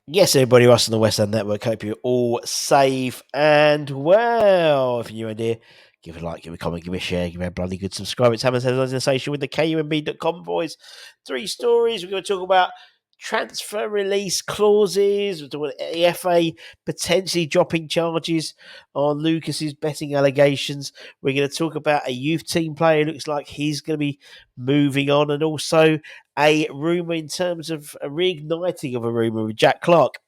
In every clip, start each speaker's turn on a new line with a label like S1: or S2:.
S1: Yes, everybody, us on the West End Network. Hope you're all safe and well. If you're new idea, give it a like, give it a comment, give it a share, give it a bloody good subscribe. It's Hammond's Headlines in Association with the KUMB.com boys. 3 stories. We're going to talk about transfer release clauses. We're talking about the FA potentially dropping charges on Lucas's betting allegations. We're going to talk about a youth team player who looks like he's going to be moving on, and also a rumour in terms of a reigniting of a rumour with Jack Clarke.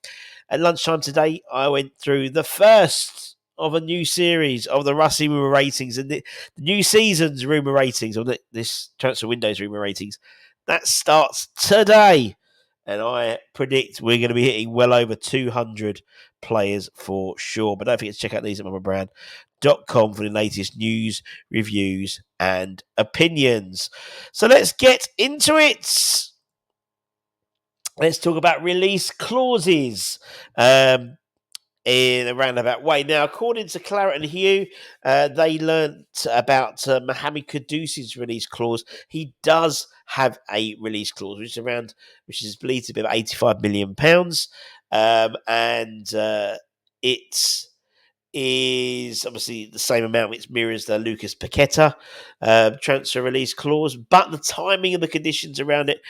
S1: At lunchtime today, I went through the first of a new series of the Rusty rumour ratings and the new season's rumour ratings, or this transfer window's rumour ratings. That starts today. And I predict we're going to be hitting well over 200 players for sure. But don't forget to check out theseatmamabrand.com for the latest news, reviews, and opinions. So let's get into it. Let's talk about release clauses. In a roundabout way. Now, according to Clarke and Hugh, they learnt about Mohamed Kudus's release clause. He does have a release clause, which is believed to be about £85 million. And it is obviously the same amount which mirrors the Lucas Paquetá transfer release clause, but the timing and the conditions around it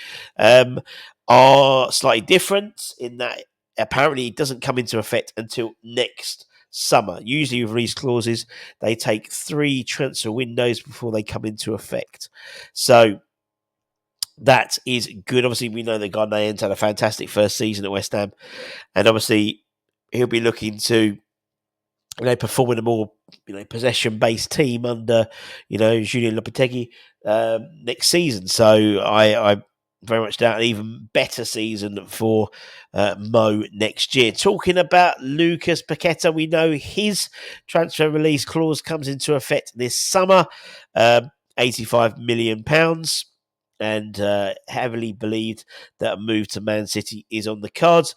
S1: are slightly different in that apparently it doesn't come into effect until next summer. Usually with release clauses, they take 3 transfer windows before they come into effect. So that is good. Obviously, we know that Ghanaians had a fantastic first season at West Ham, and obviously he'll be looking to perform in a more possession-based team under Julien Lopetegui next season. So I very much doubt an even better season for Mo next year. Talking about Lucas Paquetá, we know his transfer release clause comes into effect this summer, £85 million. And heavily believed that a move to Man City is on the cards.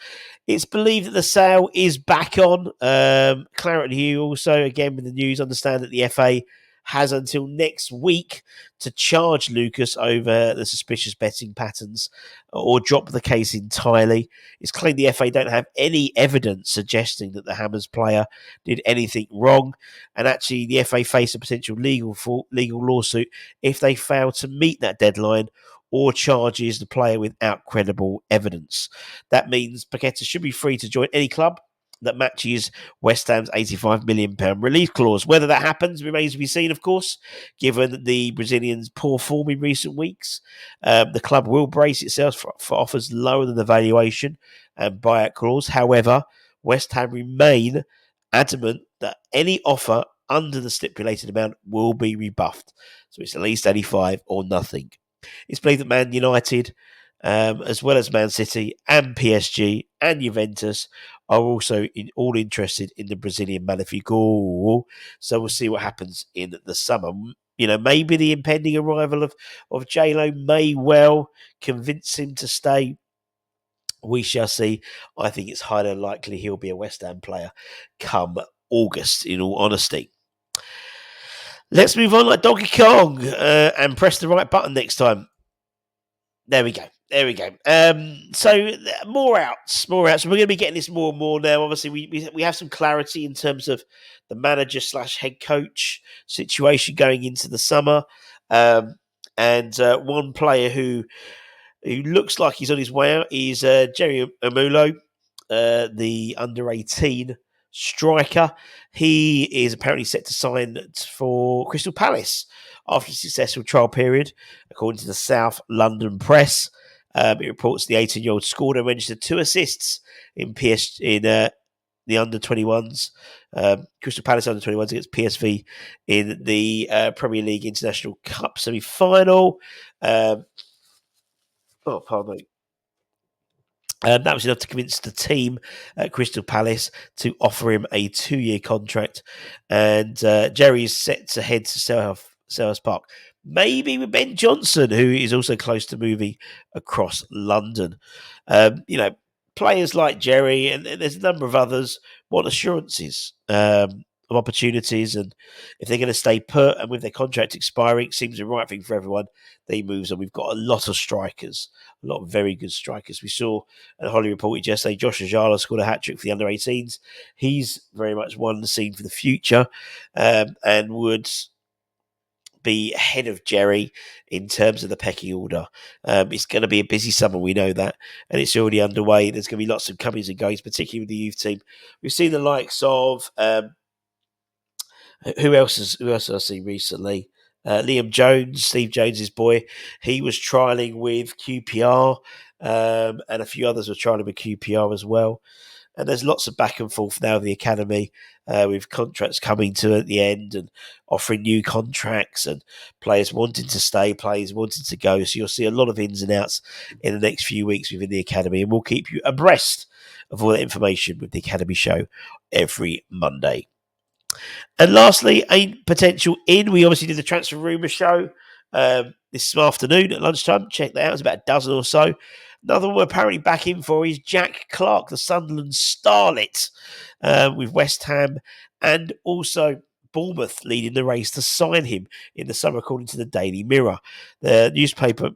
S1: It's believed that the sale is back on. Clarke and Hugh also, again with the news, understand that the FA has until next week to charge Lucas over the suspicious betting patterns or drop the case entirely. It's claimed the FA don't have any evidence suggesting that the Hammers player did anything wrong, and actually the FA face a potential legal lawsuit if they fail to meet that deadline or charges the player without credible evidence. That means Paquetá should be free to join any club that matches West Ham's £85 million release clause. Whether that happens remains to be seen, of course, given the Brazilian's poor form in recent weeks. The club will brace itself for offers lower than the valuation and buyout clause. However, West Ham remain adamant that any offer under the stipulated amount will be rebuffed. So it's at least 85 or nothing. It's believed that Man United, as well as Man City and PSG and Juventus, are also all interested in the Brazilian Magnifico. So we'll see what happens in the summer. Maybe the impending arrival of J-Lo may well convince him to stay. We shall see. I think it's highly likely he'll be a West Ham player come August, in all honesty. Let's move on like Donkey Kong and press the right button next time. There we go. So more outs. We're going to be getting this more and more now. Obviously, we have some clarity in terms of the manager / head coach situation going into the summer. And one player who looks like he's on his way out is Jerry Amulo, the under-18 striker. He is apparently set to sign for Crystal Palace after a successful trial period, according to the South London Press. It reports the 18-year-old scored and registered 2 assists in the under-21s, Crystal Palace under-21s against PSV in the Premier League International Cup semi-final. Pardon me. That was enough to convince the team at Crystal Palace to offer him a 2-year contract. And Jerry is set to head to Selhurst Park. Maybe with Ben Johnson, who is also close to moving across London. Players like Jerry, and there's a number of others, want assurances of opportunities. And if they're going to stay put and with their contract expiring, it seems the right thing for everyone. They moves on. We've got a lot of strikers, a lot of very good strikers. We saw, and Holly reported yesterday, Josh Ajala scored a hat-trick for the under-18s. He's very much one seen for the future and would be ahead of Jerry in terms of the pecking order. It's going to be a busy summer, we know that, and it's already underway. There's going to be lots of comings and goings, particularly with the youth team. We've seen the likes of who else have I seen recently? Liam Jones, Steve Jones's boy. He was trialling with QPR, and a few others were trialling with QPR as well. And there's lots of back and forth now of the academy with contracts coming to at the end and offering new contracts and players wanting to stay, players wanting to go. So you'll see a lot of ins and outs in the next few weeks within the academy, and we'll keep you abreast of all that information with the Academy Show every Monday. And lastly, a potential in. We obviously did the transfer rumour show this afternoon at lunchtime. Check that out. It's about a dozen or so. Another one we're apparently back in for is Jack Clarke, the Sunderland starlet, with West Ham and also Bournemouth leading the race to sign him in the summer, according to the Daily Mirror. The newspaper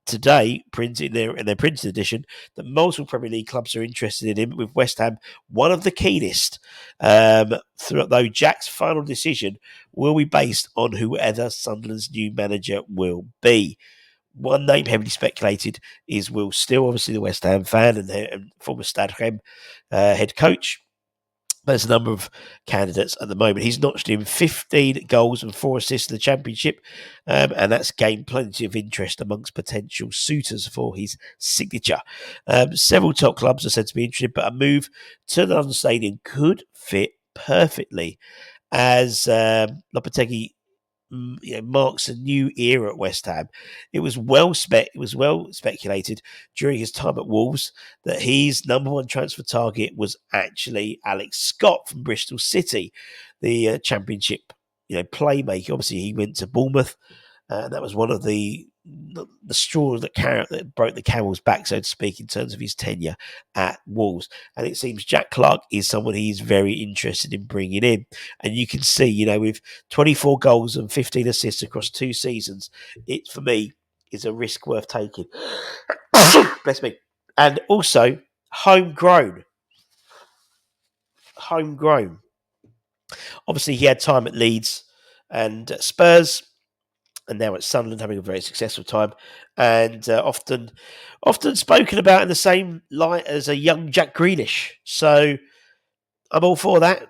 S1: today printed in their printed edition that multiple Premier League clubs are interested in him, with West Ham one of the keenest. Though Jack's final decision will be based on whoever Sunderland's new manager will be. One name heavily speculated is Will Still, obviously the West Ham fan and former Stade Rennes head coach. There's a number of candidates at the moment. He's notched in 15 goals and 4 assists in the Championship, and that's gained plenty of interest amongst potential suitors for his signature. Several top clubs are said to be interested, but a move to the London Stadium could fit perfectly as Lopetegui marks a new era at West Ham. It was well speculated during his time at Wolves that his number one transfer target was actually Alex Scott from Bristol City, the Championship playmaker. Obviously, he went to Bournemouth. That was one of the straw that broke the camel's back, so to speak, in terms of his tenure at Wolves. And it seems Jack Clarke is someone he's very interested in bringing in. And you can see, with 24 goals and 15 assists across 2 seasons, it, for me, is a risk worth taking. Bless me. And also, homegrown. Obviously, he had time at Leeds and Spurs, and now at Sunderland, having a very successful time, and often spoken about in the same light as a young Jack Grealish. So I'm all for that.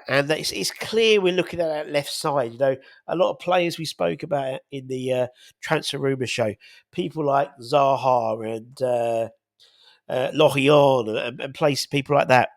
S1: And it's clear we're looking at that left side. A lot of players we spoke about in the transfer rumour show, people like Zaha and Lorient and people like that.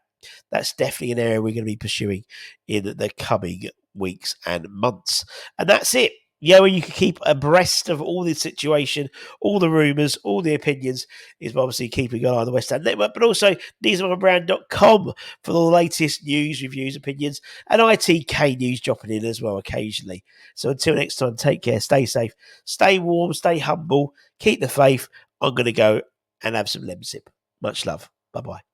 S1: That's definitely an area we're going to be pursuing in the coming weeks and months. And that's it. Where you can keep abreast of all the situation, all the rumours, all the opinions, is obviously keeping an eye on the West Ham Network, but also neesandbrand.com for the latest news, reviews, opinions, and ITK news dropping in as well occasionally. So until next time, take care, stay safe, stay warm, stay humble, keep the faith. I'm going to go and have some lemsip. Much love. Bye-bye.